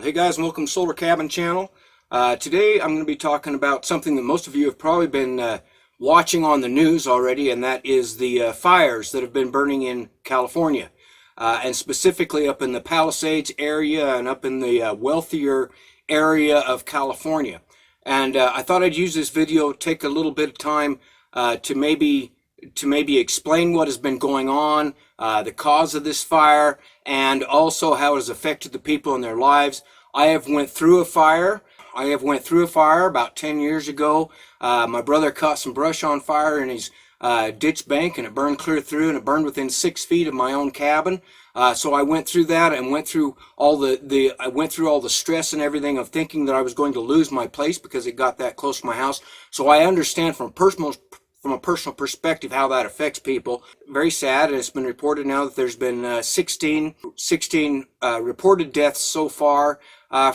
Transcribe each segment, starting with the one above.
Hey guys, and welcome to Solar Cabin Channel. Today I'm going to be talking about something that most of you have probably been watching on the news already, and that is the fires that have been burning in California, and specifically up in the Palisades area and up in the wealthier area of California. And I thought I'd use this video, take a little bit of time to maybe explain what has been going on, the cause of this fire, and also how it has affected the people in their lives. I have went through a fire. About 10 years ago. My brother caught some brush on fire in his ditch bank, and it burned clear through, and it burned within 6 feet of my own cabin. So I went through that and went through all the stress and everything of thinking that I was going to lose my place because it got that close to my house. So I understand from a personal perspective how that affects people. Very sad, and it's been reported now that there's been 16 reported deaths so far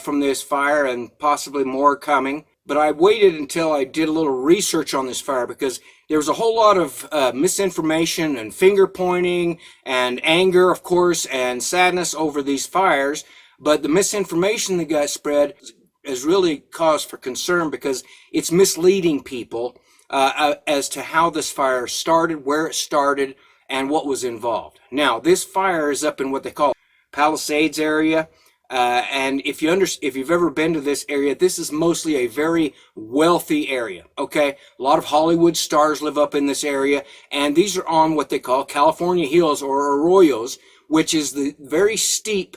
from this fire, and possibly more coming. But I waited until I did a little research on this fire because there was a whole lot of misinformation and finger pointing and anger, of course, and sadness over these fires. But the misinformation that got spread has really cause for concern because it's misleading people as to how this fire started, where it started, and what was involved. Now, this fire is up in what they call Palisades area. And if you've ever been to this area, this is mostly a very wealthy area, okay? A lot of Hollywood stars live up in this area, and these are on what they call California hills or arroyos, which is the very steep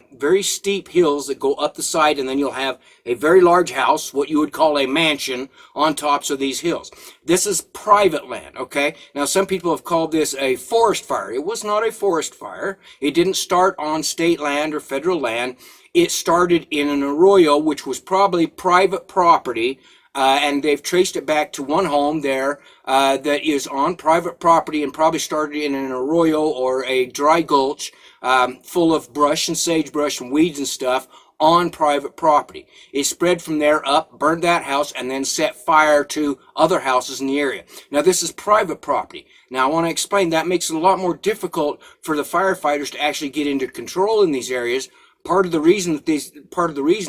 hills that go up the side, and then you'll have a very large house, what you would call a mansion, on tops of these hills. This is private land, okay? Now, some people have called this a forest fire. It was not a forest fire. It didn't start on state land or federal land. It started in an arroyo, which was probably private property, and they've traced it back to one home there that is on private property and probably started in an arroyo or a dry gulch full of brush and sagebrush and weeds and stuff on private property. It spread from there up, burned that house, and then set fire to other houses in the area. Now, this is private property. Now, I want to explain that makes it a lot more difficult for the firefighters to actually get into control in these areas. Part of the reason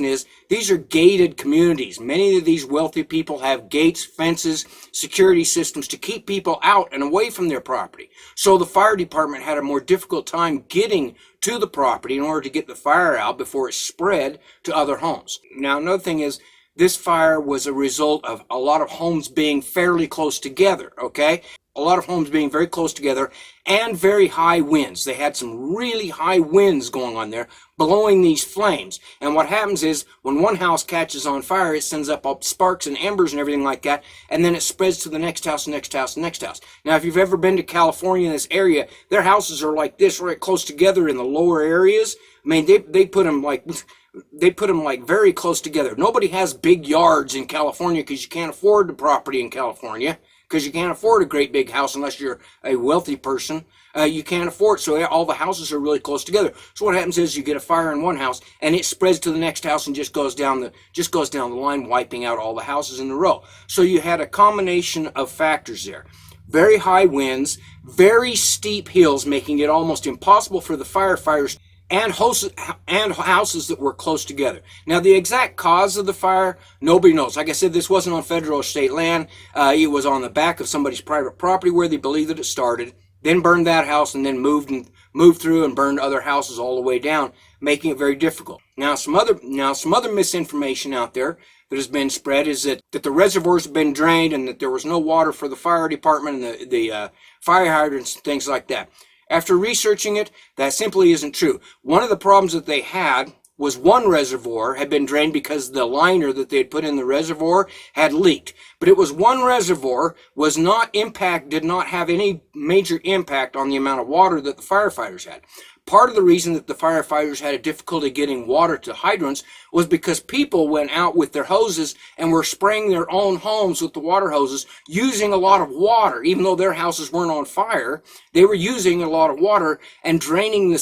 is these are gated communities. Many of these wealthy people have gates, fences, security systems to keep people out and away from their property. So the fire department had a more difficult time getting to the property in order to get the fire out before it spread to other homes. Now, another thing is, this fire was a result of a lot of homes being fairly close together, okay? A lot of homes being very close together and very high winds. They had some really high winds going on there, blowing these flames. And what happens is when one house catches on fire, it sends up all sparks and embers and everything like that, and then it spreads to the next house, next house, next house. Now, if you've ever been to California in this area, their houses are like this, right close together in the lower areas. I mean, they put them like very close together. Nobody has big yards in California because you can't afford the property in California. Because you can't afford a great big house unless you're a wealthy person. You can't afford it, so all the houses are really close together. So what happens is you get a fire in one house, and it spreads to the next house and just goes down the line, wiping out all the houses in a row. So you had a combination of factors there. Very high winds, very steep hills, making it almost impossible for the firefighters and houses that were close together. Now, the exact cause of the fire, nobody knows. Like I said, this wasn't on federal or state land. It was on the back of somebody's private property where they believe that it started, then burned that house, and then moved through and burned other houses all the way down, making it very difficult. Now, some other misinformation out there that has been spread is that the reservoirs have been drained and that there was no water for the fire department and the fire hydrants and things like that. After researching it, that simply isn't true. One of the problems that they had was one reservoir had been drained because the liner that they had put in the reservoir had leaked. But it was one reservoir, did not have any major impact on the amount of water that the firefighters had. Part of the reason that the firefighters had a difficulty getting water to hydrants was because people went out with their hoses and were spraying their own homes with the water hoses, using a lot of water. Even though their houses weren't on fire, they were using a lot of water and draining the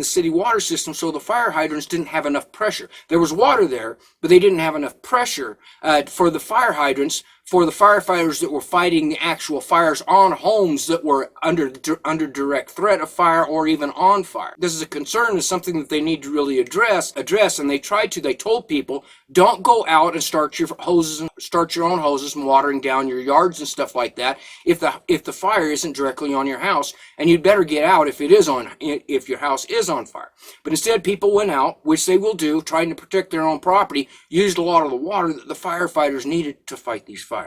city water system, so the fire hydrants didn't have enough pressure. There was water there, but they didn't have enough pressure for the fire hydrants for the firefighters that were fighting the actual fires on homes that were under direct threat of fire or even on fire. This is a concern, is something that they need to really address, and they told people, don't go out and start your own hoses and watering down your yards and stuff like that if the fire isn't directly on your house, and you'd better get out if your house is on fire. But instead, people went out, which they will do, trying to protect their own property, used a lot of the water that the firefighters needed to fight these fires.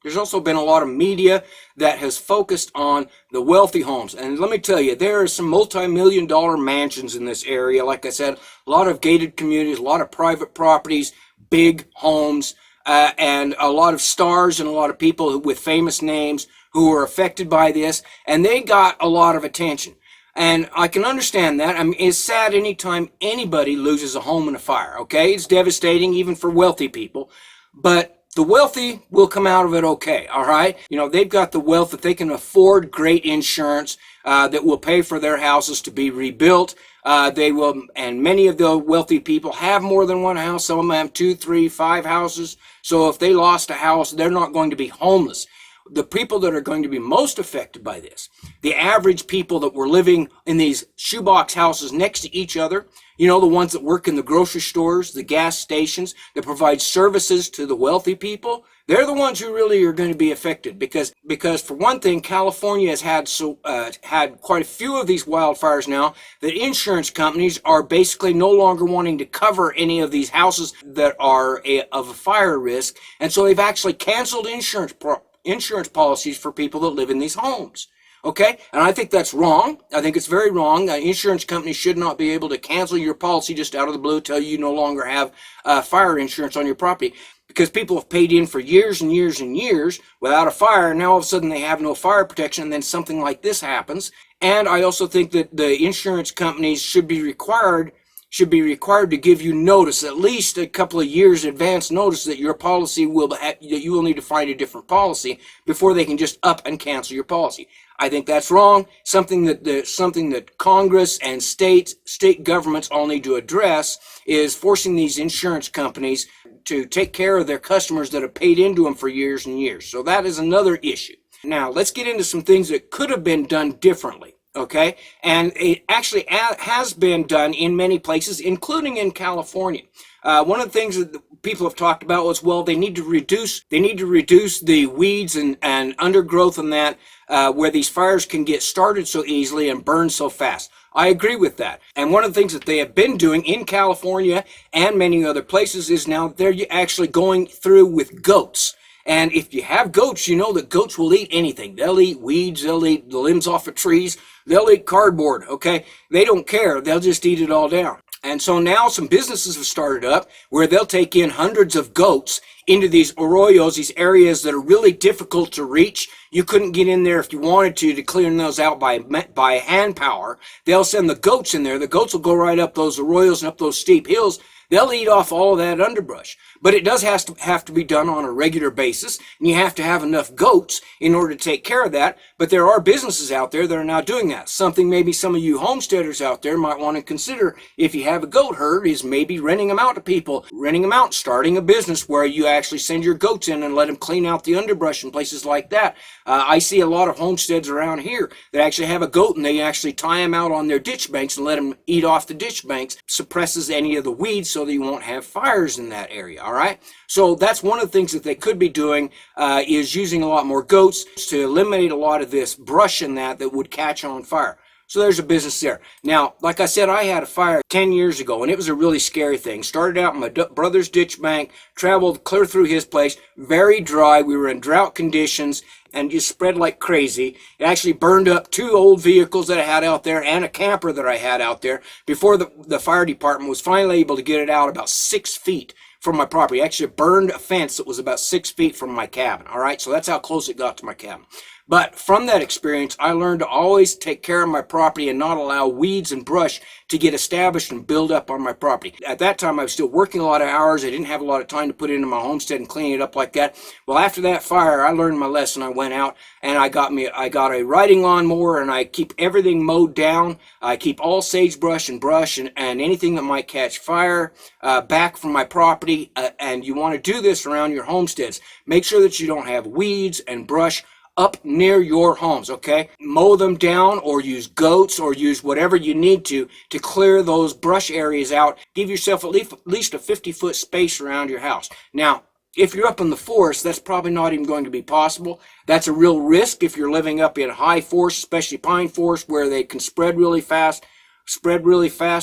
There's also been a lot of media that has focused on the wealthy homes. And let me tell you, there are some multi-million-dollar mansions in this area. Like I said, a lot of gated communities, a lot of private properties, big homes, and a lot of stars and a lot of people with famous names who were affected by this. And they got a lot of attention. And I can understand that. I mean, it's sad anytime anybody loses a home in a fire, okay? It's devastating even for wealthy people. But the wealthy will come out of it okay, all right? You know, they've got the wealth that they can afford great insurance that will pay for their houses to be rebuilt. They will, and many of the wealthy people have more than one house. Some of them have 2, 3, 5 houses. So if they lost a house, they're not going to be homeless. The people that are going to be most affected by this, the average people that were living in these shoebox houses next to each other, you know, the ones that work in the grocery stores, the gas stations, that provide services to the wealthy people, they're the ones who really are going to be affected because for one thing, California has had quite a few of these wildfires now that insurance companies are basically no longer wanting to cover any of these houses that are of a fire risk, and so they've actually canceled insurance policies for people that live in these homes. Okay? And I think that's wrong. I think it's very wrong. Insurance companies should not be able to cancel your policy just out of the blue, tell you no longer have fire insurance on your property, because people have paid in for years and years and years without a fire, and now all of a sudden they have no fire protection, and then something like this happens. And I also think that the insurance companies should be required to give you notice, at least a couple of years advance notice, that your policy that you will need to find a different policy before they can just up and cancel your policy. I think that's wrong. Something that Congress and state governments all need to address is forcing these insurance companies to take care of their customers that have paid into them for years and years. So that is another issue. Now let's get into some things that could have been done differently. Okay, and it actually has been done in many places, including in California. One of the things that people have talked about was, well, they need to reduce the weeds and undergrowth and that where these fires can get started so easily and burn so fast. I agree with that. And one of the things that they have been doing in California and many other places is now they're actually going through with goats. And if you have goats, you know that goats will eat anything. They'll eat weeds, they'll eat the limbs off of trees, they'll eat cardboard, okay? They don't care, they'll just eat it all down. And so now some businesses have started up where they'll take in hundreds of goats into these arroyos, these areas that are really difficult to reach. You couldn't get in there if you wanted to clean those out by hand power. They'll send the goats in there. The goats will go right up those arroyos and up those steep hills. They'll eat off all of that underbrush. But it does have to be done on a regular basis, and you have to have enough goats in order to take care of that. But there are businesses out there that are now doing that. Something maybe some of you homesteaders out there might want to consider if you have a goat herd is maybe renting them out to people, starting a business where you actually send your goats in and let them clean out the underbrush and places like that. I see a lot of homesteads around here that actually have a goat and they actually tie them out on their ditch banks and let them eat off the ditch banks. Suppresses any of the weeds so that you won't have fires in that area. All right. So that's one of the things that they could be doing is using a lot more goats to eliminate a lot of this brush and that would catch on fire. So there's a business there. Now, like I said, I had a fire 10 years ago, and it was a really scary thing. Started out in my brother's ditch bank, traveled clear through his place, very dry. We were in drought conditions, and just spread like crazy. It actually burned up 2 old vehicles that I had out there and a camper that I had out there before the fire department was finally able to get it out about 6 feet from my property. It actually burned a fence that was about 6 feet from my cabin. All right, so that's how close it got to my cabin. But from that experience, I learned to always take care of my property and not allow weeds and brush to get established and build up on my property. At that time, I was still working a lot of hours. I didn't have a lot of time to put into my homestead and clean it up like that. Well, after that fire, I learned my lesson. I went out and I got a riding lawnmower, and I keep everything mowed down. I keep all sagebrush and brush and anything that might catch fire back from my property. And you want to do this around your homesteads. Make sure that you don't have weeds and brush up near your homes, okay? Mow them down, or use goats, or use whatever you need to clear those brush areas out. Give yourself at least a 50-foot space around your house. Now, if you're up in the forest, that's probably not even going to be possible. That's a real risk if you're living up in high forest, especially pine forest, where they can spread really fast,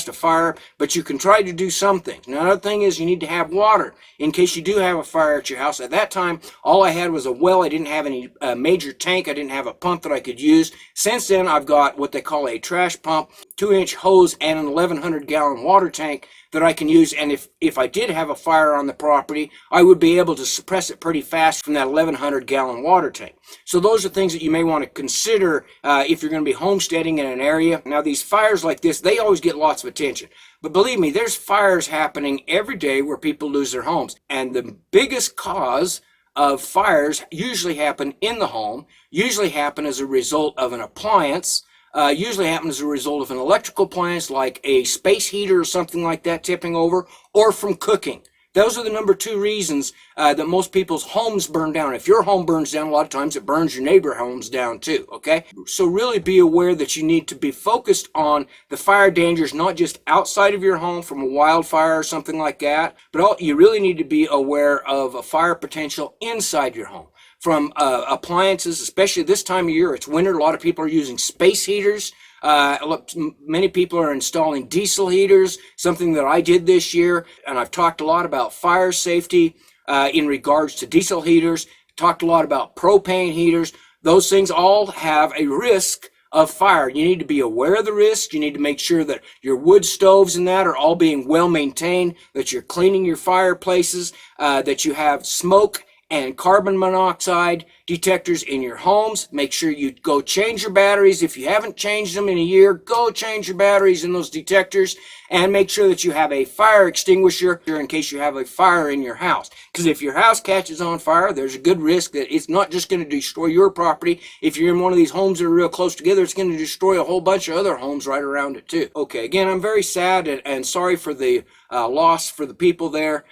a fire, but you can try to do some things. Now, another thing is you need to have water in case you do have a fire at your house. At that time, all I had was a well. I didn't have any major tank. I didn't have a pump that I could use. Since then, I've got what they call a trash pump, 2-inch hose, and an 1,100-gallon water tank that I can use. And if I did have a fire on the property, I would be able to suppress it pretty fast from that 1,100-gallon water tank. So those are things that you may want to consider if you're going to be homesteading in an area. Now, these fires like this, they always get lots of attention. But believe me, there's fires happening every day where people lose their homes. And the biggest cause of fires usually happen in the home, usually happen as a result of an appliance, usually happen as a result of an electrical appliance like a space heater or something like that tipping over, or from cooking. Those are the number 2 reasons that most people's homes burn down. If your home burns down, a lot of times it burns your neighbor homes down too, okay? So really be aware that you need to be focused on the fire dangers, not just outside of your home from a wildfire or something like that, but you really need to be aware of a fire potential inside your home. From appliances, especially this time of year, it's winter. A lot of people are using space heaters. Many people are installing diesel heaters, something that I did this year, and I've talked a lot about fire safety in regards to diesel heaters, talked a lot about propane heaters. Those things all have a risk of fire. You need to be aware of the risk. You need to make sure that your wood stoves and that are all being well maintained, that you're cleaning your fireplaces, that you have smoke and carbon monoxide detectors in your homes. Make sure you go change your batteries. If you haven't changed them in a year, go change your batteries in those detectors, and make sure that you have a fire extinguisher in case you have a fire in your house. Because if your house catches on fire, there's a good risk that it's not just going to destroy your property. If you're in one of these homes that are real close together, it's going to destroy a whole bunch of other homes right around it too. Okay, again, I'm very sad and sorry for the loss for the people there.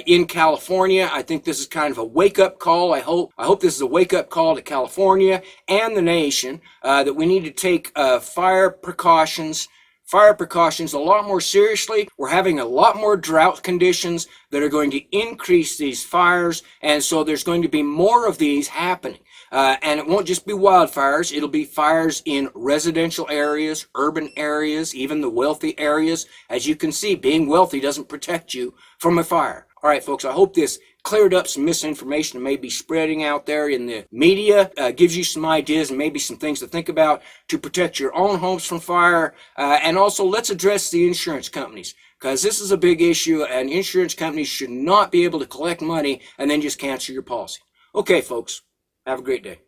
In California, I think this is kind of a wake-up call. I hope this is a wake-up call to California and the nation that we need to take fire precautions a lot more seriously. We're having a lot more drought conditions that are going to increase these fires, and so there's going to be more of these happening. And it won't just be wildfires. It'll be fires in residential areas, urban areas, even the wealthy areas. As you can see, being wealthy doesn't protect you from a fire. All right, folks, I hope this cleared up some misinformation that may be spreading out there in the media, gives you some ideas and maybe some things to think about to protect your own homes from fire. And also, let's address the insurance companies, because this is a big issue, and insurance companies should not be able to collect money and then just cancel your policy. Okay, folks. Have a great day.